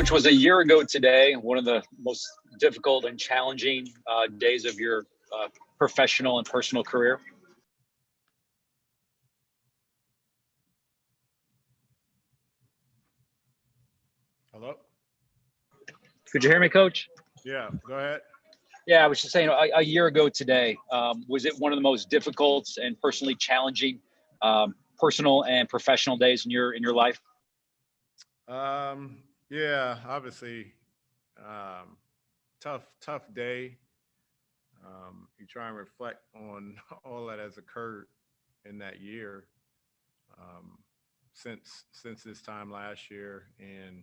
Coach, was a year ago today one of the most difficult and challenging days of your professional and personal career? Hello? Could you hear me, Coach? Yeah, go ahead. Yeah, I was just saying a year ago today, was it one of the most difficult and personally challenging personal and professional days in your life? Yeah, obviously, tough day. You try and reflect on all that has occurred in that year since this time last year, and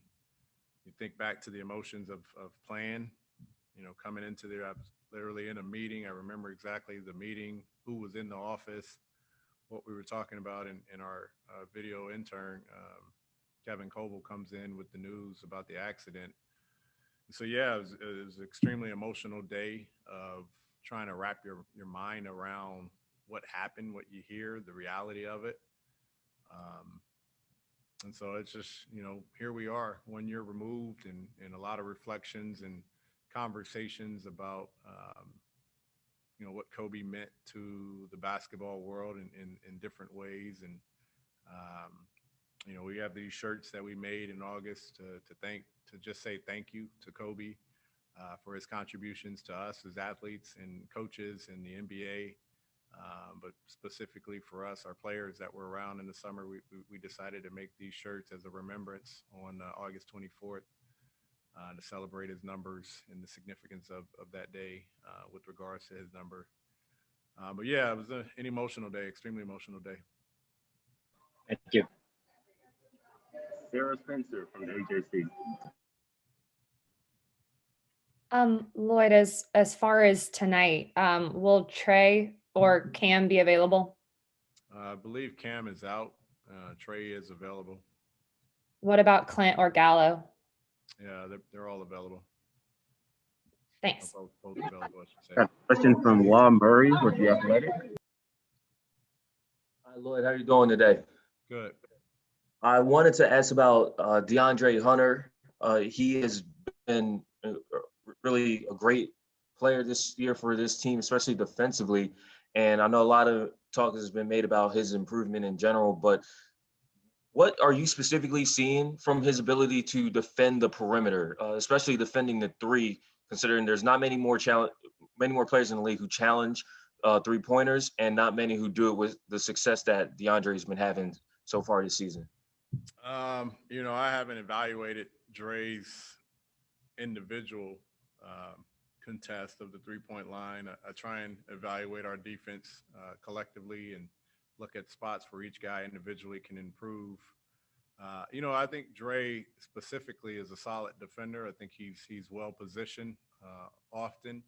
you think back to the emotions of playing. Coming into there, I was literally in a meeting. I remember exactly the meeting, who was in the office, what we were talking about, in our video intern. Kevin Coble comes in with the news about the accident. So yeah, it was an extremely emotional day of trying to wrap your mind around what happened, what you hear, the reality of it. And so it's just, here we are 1 year removed, and a lot of reflections and conversations about, what Kobe meant to the basketball world in different ways. And, we have these shirts that we made in August to just say thank you to Kobe for his contributions to us as athletes and coaches in the NBA. But specifically for us, our players that were around in the summer, we decided to make these shirts as a remembrance on August 24th to celebrate his numbers and the significance of that day with regards to his number. But yeah, it was an emotional day, extremely emotional day. Thank you. Sarah Spencer from the AJC. Lloyd, as far as tonight, will Trey or Cam be available? I believe Cam is out. Trey is available. What about Clint or Gallo? Yeah, they're all available. Thanks. Both available, I should say. Got a question from Law Murray with The Athletic. Hi, Lloyd. How are you doing today? Good. I wanted to ask about DeAndre Hunter. He has been really a great player this year for this team, especially defensively. And I know a lot of talk has been made about his improvement in general, but what are you specifically seeing from his ability to defend the perimeter, especially defending the three, considering there's not many more players in the league who challenge three-pointers, and not many who do it with the success that DeAndre's been having so far this season? I haven't evaluated Dre's individual contest of the three-point line. I try and evaluate our defense collectively and look at spots where each guy individually can improve. I think Dre specifically is a solid defender. I think he's well positioned often.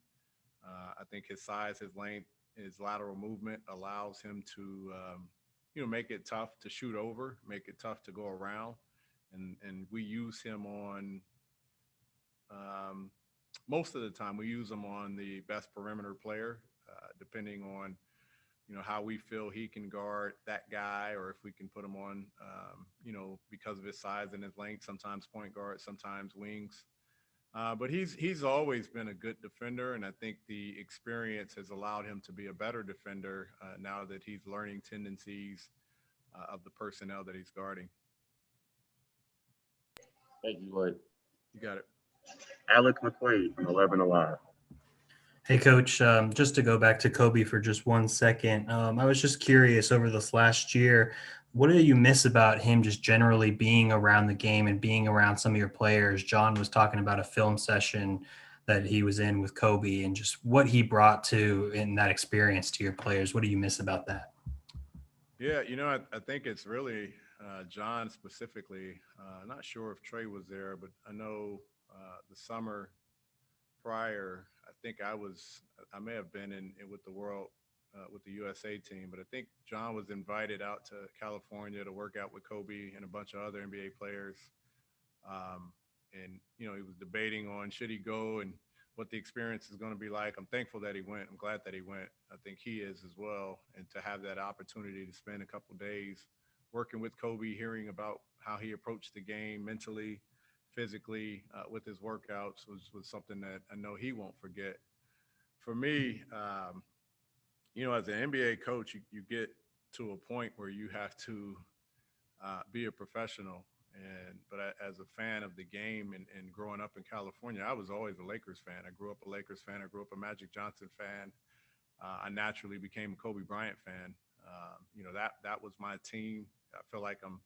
I think his size, his length, his lateral movement allows him to make it tough to shoot over, make it tough to go around. And we use him on most of the time, we use him on the best perimeter player, depending on, how we feel he can guard that guy, or if we can put him on, because of his size and his length, sometimes point guard, sometimes wings. But he's always been a good defender, and I think the experience has allowed him to be a better defender now that he's learning tendencies of the personnel that he's guarding. Thank you, Lloyd. You got it. Alec McQuaid from 11 Alive. Hey, Coach, just to go back to Kobe for just 1 second, I was just curious over this last year, what do you miss about him just generally being around the game and being around some of your players? John was talking about a film session that he was in with Kobe and just what he brought to in that experience to your players. What do you miss about that? Yeah, I think it's really John specifically. Not sure if Trey was there, but I know the summer prior, I think I may have been in with the world, with the USA team, but I think John was invited out to California to work out with Kobe and a bunch of other NBA players. And, he was debating on should he go and what the experience is going to be like. I'm thankful that he went. I'm glad that he went. I think he is as well. And to have that opportunity to spend a couple days working with Kobe, hearing about how he approached the game mentally, physically with his workouts was something that I know he won't forget. For me, as an NBA coach, you get to a point where you have to be a professional. But as a fan of the game and growing up in California, I was always a Lakers fan. I grew up a Lakers fan. I grew up a Magic Johnson fan. I naturally became a Kobe Bryant fan. That was my team. I feel like I'm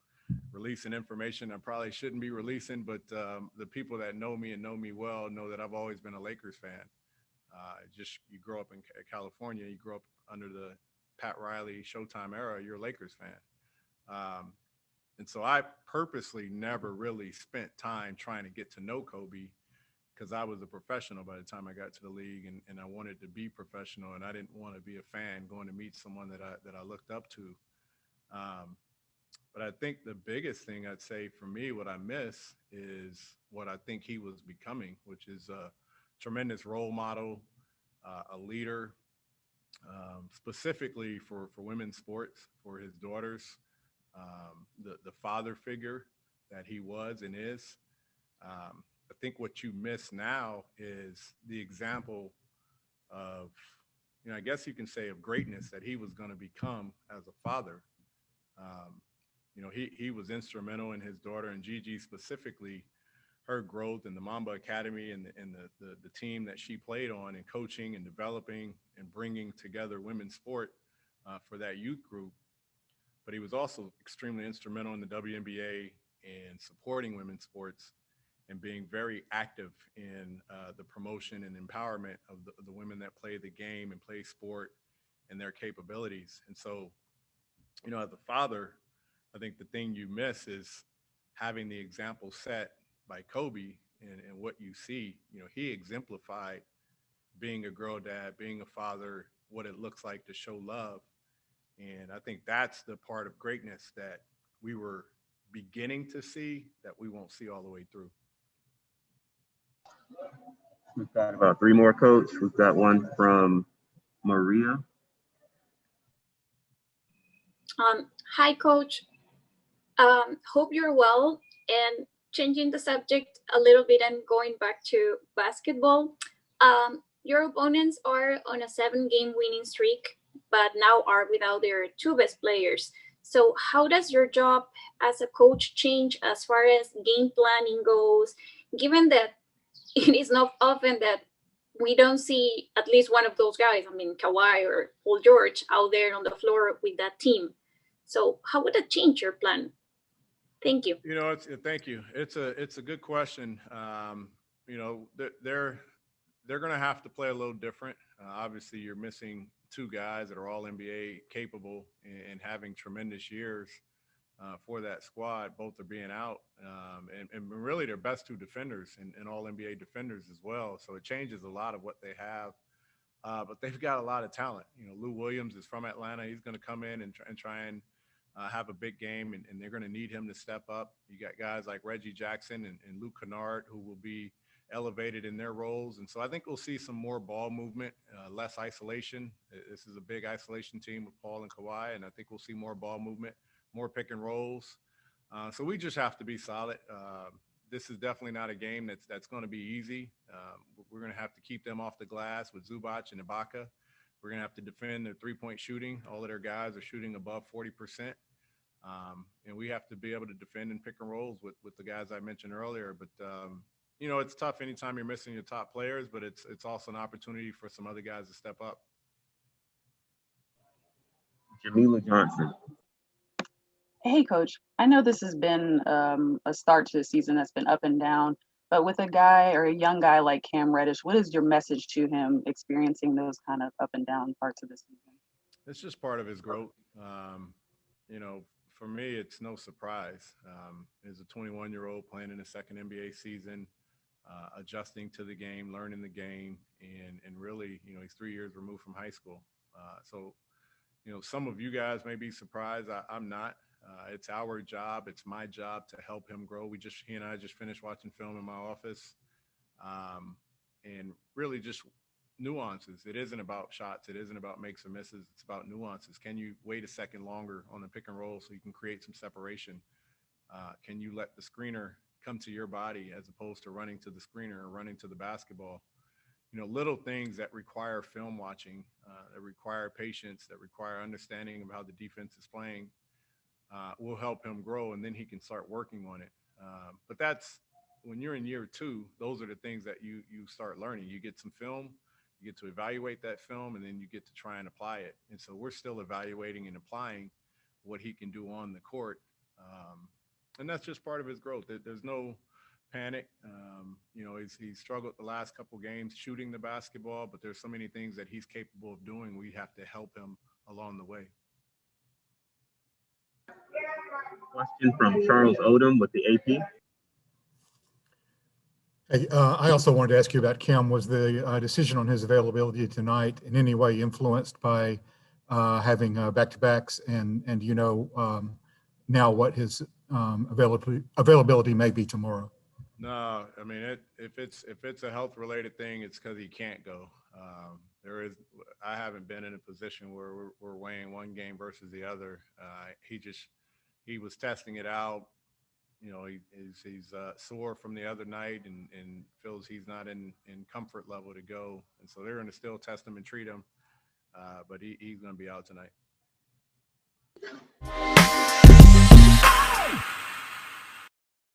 releasing information I probably shouldn't be releasing, but the people that know me and know me well know that I've always been a Lakers fan. You grow up in California, you grow up under the Pat Riley Showtime era, you're a Lakers fan. And so I purposely never really spent time trying to get to know Kobe because I was a professional by the time I got to the league, and I wanted to be professional, and I didn't want to be a fan going to meet someone that I looked up to. But I think the biggest thing I'd say for me, what I miss is what I think he was becoming, which is a tremendous role model, a leader, specifically for women's sports, for his daughters, the father figure that he was and is. I think what you miss now is the example of, I guess you can say, of greatness that he was going to become as a father. He was instrumental in his daughter and Gigi specifically, her growth in the Mamba Academy and the team that she played on, and coaching and developing and bringing together women's sport for that youth group. But he was also extremely instrumental in the WNBA and supporting women's sports and being very active in the promotion and empowerment of the women that play the game and play sport and their capabilities. And so, as a father, I think the thing you miss is having the example set by Kobe and what you see. He exemplified being a girl dad, being a father, what it looks like to show love. And I think that's the part of greatness that we were beginning to see that we won't see all the way through. We've got about three more, Coach. We've got one from Maria. Hi, Coach. Hope you're well. And changing the subject a little bit and going back to basketball, your opponents are on a 7-game winning streak, but now are without their two best players. So how does your job as a coach change as far as game planning goes, given that it is not often that we don't see at least one of those guys, Kawhi or Paul George, out there on the floor with that team? So how would that change your plan? Thank you. Thank you. It's a good question. They're going to have to play a little different. Obviously, you're missing two guys that are all NBA capable and having tremendous years for that squad. Both are being out, and really their best two defenders and all NBA defenders as well. So it changes a lot of what they have. But they've got a lot of talent. Lou Williams is from Atlanta. He's going to come in and try and have a big game, and they're going to need him to step up. You got guys like Reggie Jackson and Luke Kennard who will be elevated in their roles. And so I think we'll see some more ball movement, less isolation. This is a big isolation team with Paul and Kawhi, and I think we'll see more ball movement, more pick and rolls. So we just have to be solid. This is definitely not a game that's going to be easy. We're going to have to keep them off the glass with Zubac and Ibaka. We're going to have to defend their three-point shooting. All of their guys are shooting above 40%. And we have to be able to defend and pick and rolls with the guys I mentioned earlier. But, it's tough anytime you're missing your top players, but it's also an opportunity for some other guys to step up. Jamila Johnson. Hey, Coach. I know this has been a start to the season that's been up and down, but with a guy or a young guy like Cam Reddish, what is your message to him experiencing those kind of up and down parts of the season? It's just part of his growth. For me, it's no surprise. As a 21-year-old playing in his second NBA season, adjusting to the game, learning the game, and really, he's 3 years removed from high school. So some of you guys may be surprised. I'm not. It's our job. It's my job to help him grow. He and I just finished watching film in my office, and really just nuances. It isn't about shots. It isn't about makes or misses. It's about nuances. Can you wait a second longer on the pick and roll so you can create some separation? Can you let the screener come to your body as opposed to running to the screener or running to the basketball. You know, little things that require film watching, that require patience, that require understanding of how the defense is playing, will help him grow, and then he can start working on it. But that's when you're in year 2, those are the things that you start learning. You get some film, you get to evaluate that film, and then you get to try and apply it. And so we're still evaluating and applying what he can do on the court. And that's just part of his growth. There's no panic. You know, he's struggled the last couple games shooting the basketball, but there's so many things that he's capable of doing. We have to help him along the way. Question from Charles Odom with the AP. Hey, I also wanted to ask you about Cam. Was the decision on his availability tonight in any way influenced by having back-to-backs? And you know now what his availability may be tomorrow? No, I mean, if it's a health-related thing, it's because he can't go. I haven't been in a position where we're weighing one game versus the other. He was testing it out. You know, he's sore from the other night and feels he's not in comfort level to go. And so they're going to still test him and treat him. But he's going to be out tonight.